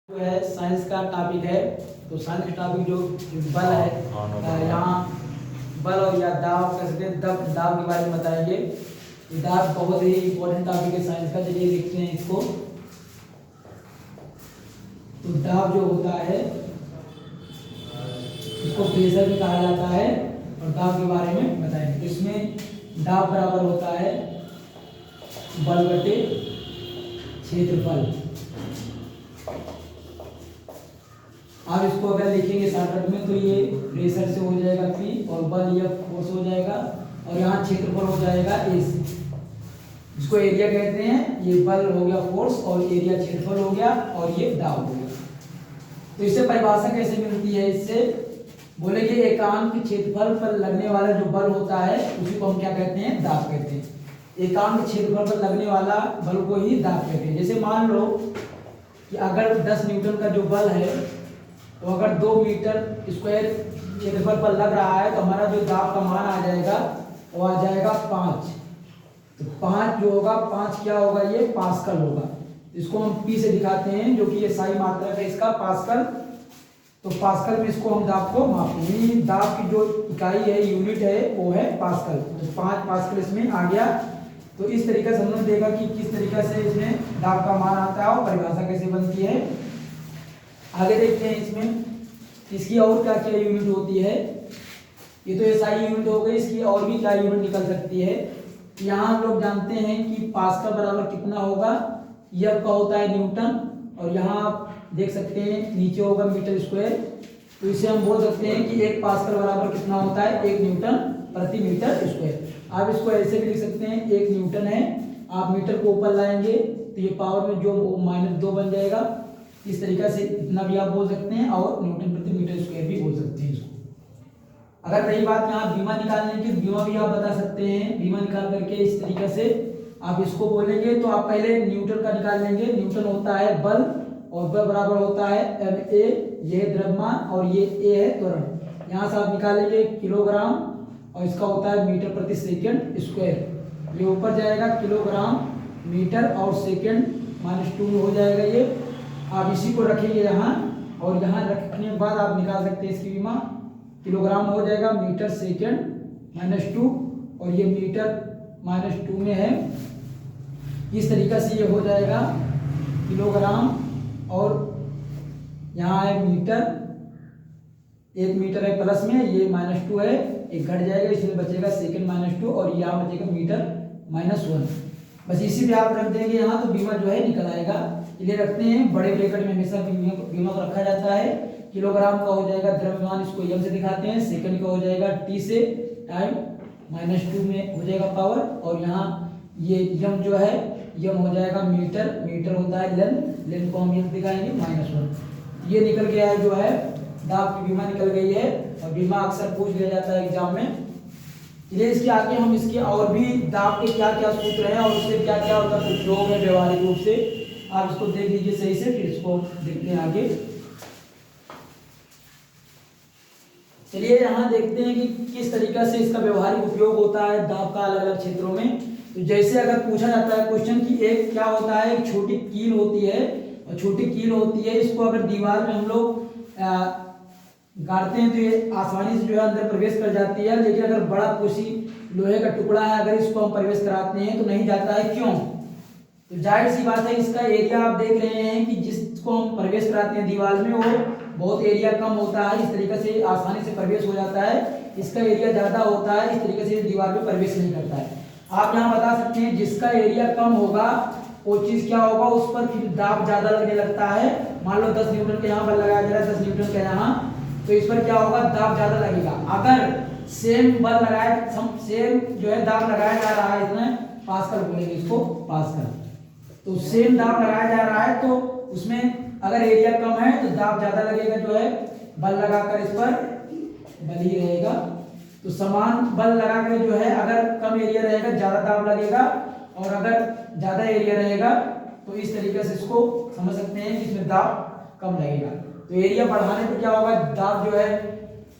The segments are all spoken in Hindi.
जो है साइंस का टॉपिक है। तो साइंस का टॉपिक जो बल है, यहाँ बल और या दाब कह सकते हैं, दाब के बारे में बताएंगे। दाब बहुत ही इम्पोर्टेंट टॉपिक है साइंस का। चलिए देखते हैं इसको। तो दाब जो होता है इसको प्रेशर भी कहा जाता है और दाब के बारे में बताएंगे। तो इसमें दाब बराबर होता है बल बटे क्षेत्रफल। आप इसको अगर लिखेंगे शॉर्टकट में तो ये प्रेशर से हो जाएगा P और बल ये फोर्स हो जाएगा और यहाँ क्षेत्रफल हो जाएगा S, जिसको एरिया कहते हैं। ये बल हो गया फोर्स और एरिया क्षेत्रफल हो गया और ये दाब हो गया। तो इससे परिभाषा कैसे मिलती है? इससे बोले कि एकांक क्षेत्रफल पर लगने वाला जो बल होता है उसी को हम क्या कहते हैं? दाब कहते हैं। एकांक क्षेत्रफल पर लगने वाला बल को ही दाब कहते हैं। जैसे मान लो कि अगर 10 न्यूटन का जो बल है तो अगर 2 मीटर स्क्वायर क्षेत्रफल पर लग रहा है तो हमारा जो दाब का मान आ जाएगा वो आ जाएगा 5। तो 5 जो होगा, 5 क्या होगा? ये पास्कल होगा। इसको हम P से दिखाते हैं, जो कि ये सारी मात्रा है इसका पास्कल। तो पास्कल में इसको हम दाब को मापते हैं। दाब की जो इकाई है, यूनिट है, वो है पास्कल। तो 5 पास्कल इसमें आ गया। तो इस तरीके से हमने देखा कि किस तरीके से इसमें दाब का मान आता है और परिभाषा कैसे बनती है। आगे देखते हैं इसमें इसकी और क्या क्या यूनिट होती है। ये तो एसआई यूनिट हो गई, इसकी और भी क्या यूनिट निकल सकती है। यहाँ हम लोग जानते हैं कि पास्कल बराबर कितना होगा, यह का होता है न्यूटन, और यहाँ आप देख सकते हैं नीचे होगा मीटर स्क्वायर। तो इसे हम बोल सकते हैं कि 1 पास्कल बराबर कितना होता है? 1 न्यूटन प्रति मीटर स्क्वायर। आप इसको ऐसे भी लिख सकते हैं, 1 न्यूटन है, आप मीटर को ऊपर लाएंगे तो ये पावर में जो -2 बन जाएगा। इस तरीके से इतना भी आप बोल सकते हैं और न्यूटन प्रति मीटर स्क्वायर भी बोल सकते हैं इसको। अगर रही बात यहाँ बीमा निकालने की, बीमा भी आप बता सकते हैं। बीमा निकाल करके इस तरीके से आप इसको बोलेंगे तो आप पहले न्यूटन का निकाल लेंगे। न्यूटन होता है बल और बल बराबर होता है MA, ये है द्रव्यमान और ये A है त्वरण। यहाँ से आप निकालेंगे किलोग्राम और इसका होता है मीटर प्रति सेकेंड स्क्वायर। ये ऊपर जाएगा किलोग्राम मीटर और सेकेंड -2 हो जाएगा ये। आप इसी को रखेंगे यहाँ और यहाँ रखने के बाद आप निकाल सकते हैं इसकी बीमा। किलोग्राम हो जाएगा मीटर सेकेंड -2 और ये मीटर -2 में है। इस तरीके से ये हो जाएगा किलोग्राम और यहाँ है मीटर। 1 मीटर है प्लस में, ये -2 है, एक घट जाएगा, इसमें बचेगा सेकेंड -2 और यहाँ बचेगा मीटर -1। बस इसी पे आप रख देंगे यहाँ तो बीमा जो है निकल आएगा। इसलिए रखते हैं बड़े ब्रैकेट में हमेशा बीमा को रखा जाता है। किलोग्राम का हो जाएगा द्रव्यमान, इसको एम से दिखाते हैं। सेकंड का हो जाएगा T से, टाइम -2 में हो जाएगा पावर, और यहाँ ये यम जो है यम हो जाएगा मीटर। मीटर होता है लेंथ, लेंथ को हम यम दिखाएंगे -1। ये निकल गया है जो है दाब की बीमा निकल गई है। और बीमा अक्सर पूछ लिया जाता है एग्जाम में। इसलिए इसके आगे हम इसके और भी दाब के क्या क्या सूत्र हैं और उससे क्या क्या उनका उपयोग है व्यवहारिक रूप से, आप इसको देख लीजिए सही से, फिर इसको देखते हैं आगे। चलिए यहाँ देखते हैं कि किस तरीके से इसका व्यवहारिक उपयोग होता है दाब का अलग अलग क्षेत्रों में। तो जैसे अगर पूछा जाता है क्वेश्चन कि एक क्या होता है, एक छोटी कील होती है, और छोटी कील होती है, इसको अगर दीवार में हम लोग गाड़ते हैं तो ये आसानी से जो है अंदर प्रवेश कर जाती है। लेकिन अगर बड़ा कोसी लोहे का टुकड़ा है, अगर इसको हम प्रवेश कराते हैं तो नहीं जाता है। क्यों? तो जाहिर सी बात है, इसका एरिया आप देख रहे हैं कि जिसको हम प्रवेश कराते हैं दीवार में, वो बहुत एरिया कम होता है। इस तरीके से आसानी से प्रवेश हो जाता है। इसका एरिया ज़्यादा होता है, इस तरीके से दीवार में प्रवेश नहीं करता है। आप यहाँ बता सकते हैं जिसका एरिया कम होगा वो चीज़ क्या होगा, उस पर फिर दाब ज़्यादा लगने लगता है। मान लो 10 न्यूटन के यहाँ बल लगाया जा रहा है, 10 न्यूटन के यहाँ, तो इस पर क्या होगा, दाब ज़्यादा लगेगा। अगर सेम बल लगाया, सेम जो है दाब लगाया जा रहा है, इसमें पास्कल बोलेंगे इसको, पास्कल। तो सेम दाब लगाया जा रहा है तो उसमें अगर एरिया कम है तो दाब ज्यादा लगेगा, जो है बल लगाकर इस पर बल ही रहेगा। तो समान बल लगाकर जो है अगर कम एरिया रहेगा ज्यादा दाब लगेगा, और अगर ज्यादा एरिया रहेगा तो इस तरीके से इसको समझ सकते हैं कि इसमें दाब कम लगेगा। तो एरिया बढ़ाने पर क्या होगा, दाब जो है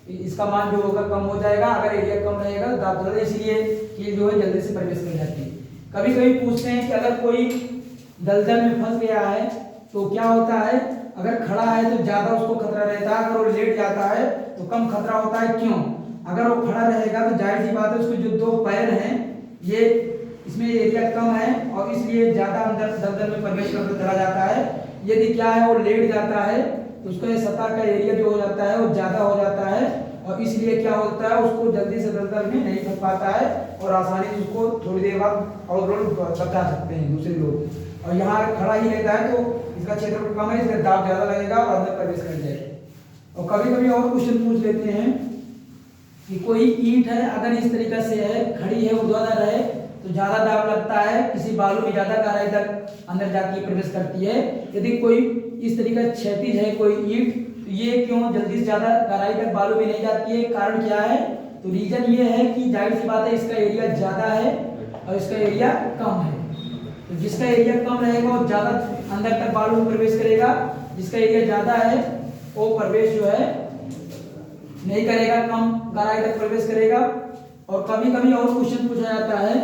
इसका मान जो होगा कम हो जाएगा। अगर एरिया कम रहेगा तो दाब ज्यादा, इसलिए कील जो है जल्दी से प्रवेश कर जाती है। कभी कभी पूछते हैं कि अगर कोई दलदल में फंस गया है तो क्या होता है, अगर खड़ा है तो ज्यादा उसको खतरा रहता है, अगर वो लेट जाता है तो कम खतरा होता है। क्यों? अगर वो खड़ा रहेगा तो जाहिर सी बात है उसके जो 2 पैर हैं ये इसमें एरिया कम है और इसलिए ज्यादा अंदर दलदल में प्रवेश करता चला जाता है। यदि क्या है वो लेट जाता है तो उसका ये सतह का एरिया जो हो जाता है वो ज्यादा हो जाता है और इसलिए क्या होता है उसको जल्दी से दलदल में नहीं फंस पाता है और आसानी से उसको थोड़ी देर बाद और लोग बचा सकते हैं दूसरे लोग। और यहाँ खड़ा ही रहता है तो इसका क्षेत्रफल कम है, इसका दाब ज्यादा लगेगा और अंदर प्रवेश कर जाएगा। और कभी कभी और क्वेश्चन पूछ लेते हैं कि कोई ईंट है अगर इस तरीके से है, खड़ी है, ऊर्ध्वाधर है तो ज्यादा दाब लगता है, किसी बालू में ज्यादा गहराई तक अंदर जाके प्रवेश करती है। यदि कोई इस तरीके क्षैतिज है कोई ईंट तो ये क्यों जल्दी से ज्यादा गहराई तक बालू में नहीं जाती है? कारण क्या है? तो रीजन ये है कि जाहिर सी बात है इसका एरिया ज्यादा है और इसका एरिया कम है। तो जिसका एरिया कम रहेगा वो ज्यादा अंदर तक बालू में प्रवेश करेगा, जिसका एरिया ज्यादा है वो प्रवेश जो है नहीं करेगा, कम गहराई तक प्रवेश करेगा। और कभी कभी और क्वेश्चन पूछा जाता है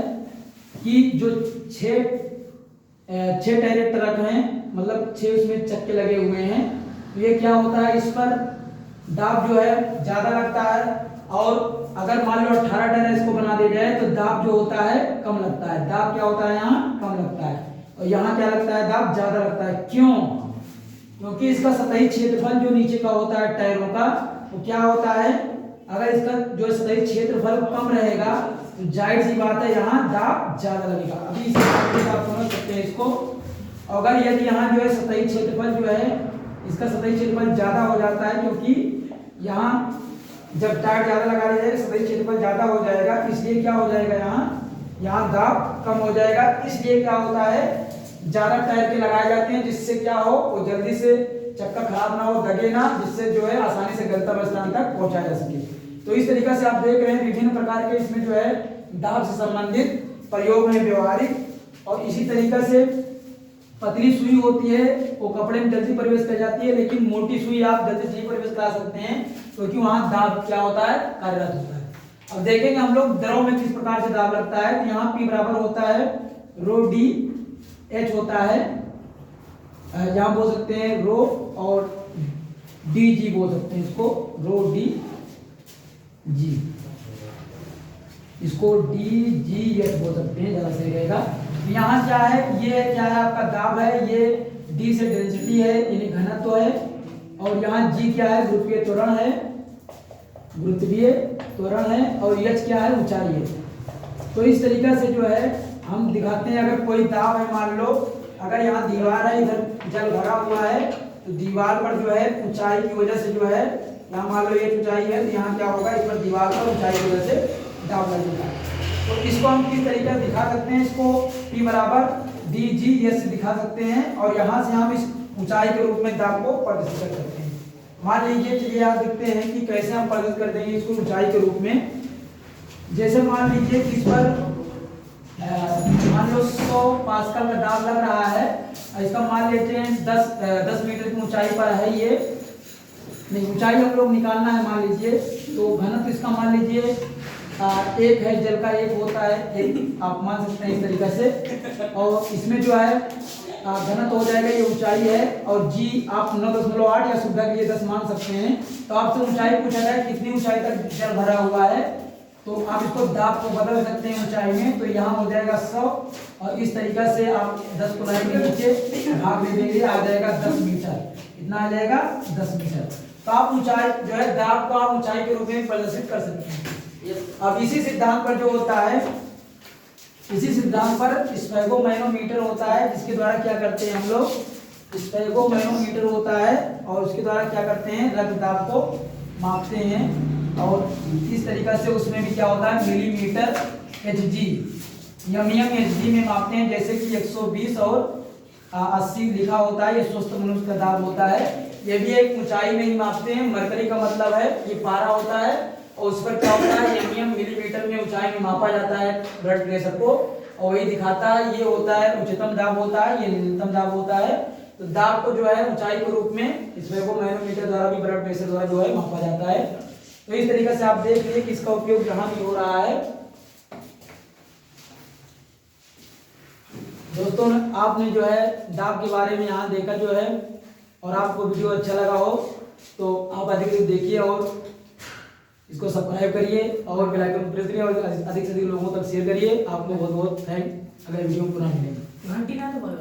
कि जो 6 टायरे ट्रक हैं, मतलब 6 उसमें चक्के लगे हुए हैं, तो ये क्या होता है इस पर दाब जो है ज्यादा लगता है और अगर मान लो 18 टायर इसको बना दिया जाए तो दाब जो होता है कम लगता है। दाब क्या होता है यहाँ कम लगता है और यहाँ क्या लगता है दाब ज्यादा लगता है। क्यों? क्योंकि इसका सतही क्षेत्रफल जो नीचे का होता है टायरों का वो क्या होता है, अगर इसका जो सतही क्षेत्रफल कम रहेगा तो जाहिर सी बात है यहाँ दाब ज्यादा लगेगा। अभी इस आप समझ सकते हैं इसको। अगर यदि यहाँ जो है सतही क्षेत्रफल जो है इसका सतही क्षेत्रफल ज्यादा हो जाता है क्योंकि यहाँ जब टायर ज्यादा लगा दिया जाएगा सतही क्षेत्रफल ज्यादा हो जाएगा, इसलिए क्या हो जाएगा यहाँ दाब कम हो जाएगा। इसलिए क्या होता है ज्यादा टायर के लगाए जाते हैं जिससे क्या हो वो जल्दी से चक्का खराब ना हो, दगे ना, जिससे जो है आसानी से गंतव्य स्थान तक पहुंचाया जा सके। तो इस तरीके से आप देख रहे हैं विभिन्न प्रकार के इसमें जो है दाब से संबंधित प्रयोग है व्यवहारिक। और इसी तरीके से पतली सुई होती है वो कपड़े में जल्दी प्रवेश कर जाती है, लेकिन मोटी सुई आप जल्दी से नहीं प्रवेश करा सकते हैं क्योंकि वहां दाब क्या होता है कार्यरत होता है। अब देखेंगे हम लोग दरों में किस प्रकार से दाब लगता है। तो यहाँ P बराबर होता है रो डी एच होता है, यहाँ बोल सकते हैं रो और डी जी बोल सकते हैं इसको, रो डी जी, इसको डी जी एच बोल सकते हैं, ज्यादा सही रहेगा। यहाँ क्या है, ये क्या है आपका दाब है, ये डी से डेंसिटी है यानी घनत्व है और यहाँ जी क्या है गुरुत्वीय त्वरण है, गुरुत्वीय त्वरण है और एच क्या है ऊंचाई है। तो इस तरीके से जो है हम दिखाते हैं। अगर कोई दाब है मान लो अगर यहाँ दीवार है, इधर जल भरा हुआ है तो दीवार पर जो है ऊंचाई की वजह से जो है यहाँ मान लो ये ऊंचाई है तो यहाँ क्या होगा इस पर दीवार पर ऊंचाई की वजह से दाब लगेगा। तो इसको हम किस तरीके से दिखा सकते हैं, इसको P बराबर डी जी एस से दिखा सकते हैं और यहाँ से हम इस ऊंचाई के रूप में दाब को प्रदर्शित कर सकते हैं। मान लीजिए चलिए आप देखते हैं कि कैसे हम प्रदर्शित कर देंगे इसको ऊंचाई के रूप में। जैसे मान लीजिए कि इस पर मान लो 100 पास्कल का दाब लग रहा है, इसका मान लेते हैं 10 मीटर की ऊंचाई पर है ये, नहीं ऊंचाई हम लोग निकालना है मान लीजिए। तो घनत्व इसका मान लीजिए 1 है, जल का 1 होता है, एक आप मान सकते हैं इस तरीके से। और इसमें जो है घनत्व हो जाएगा, ये ऊंचाई है और जी आप 9.8 या सुविधा के लिए 10 मान सकते हैं। तो आपसे ऊंचाई पूछा जाए कितनी ऊंचाई तक जल भरा हुआ है तो आप इसको दाब को बदल सकते हैं ऊंचाई में। तो यहाँ हो जाएगा 100 और इस तरीके से आप 10 को लाइन के नीचे भाग दे देंगे, आ जाएगा 10 मीटर। कितना आ जाएगा 10 मीटर। तो आप ऊंचाई जो है दाब को आप ऊंचाई के रूप में प्रदर्शित कर सकते हैं। अब इसी सिद्धांत पर जो होता है, इसी सिद्धांत पर स्फेगोमैनोमीटर होता है जिसके द्वारा क्या करते हैं हम लोग, स्फेगोमैनोमीटर होता है और उसके द्वारा क्या करते हैं रक्त दाब को मापते हैं। और इस तरीके से उसमें भी क्या होता है मिलीमीटर Hg Hg में मापते हैं। जैसे कि 120 और 80 लिखा होता है, ये स्वस्थ मनुष्य का दाब होता है। ये भी एक ऊंचाई में ही मापते हैं। मरकरी का मतलब है ये पारा होता है और उस पर क्या होता है एमएम मिलीमीटर में ऊंचाई में मापा जाता है ब्लड प्रेशर को और वही दिखाता है। ये होता है उच्चतम दाब होता है, ये न्यूनतम दाब होता है। तो दाब को जो है ऊंचाई के रूप में स्फेगोमैनोमीटर द्वारा भी ब्लड प्रेशर द्वारा जो है मापा जाता है। तो इस तरीके से आप देख लीजिए कि इसका उपयोग यहाँ भी हो रहा है। दोस्तों आपने जो है दाब के बारे में यहाँ देखा जो है और आपको वीडियो अच्छा लगा हो तो आप अधिक देखिए और इसको सब्सक्राइब करिए और बेल आइकन प्रेस करिए और अधिक से अधिक लोगों तक शेयर करिए। आपको बहुत बहुत थैंक अगले वीडियो में पुनः मिलेंगे। घंटी ना तो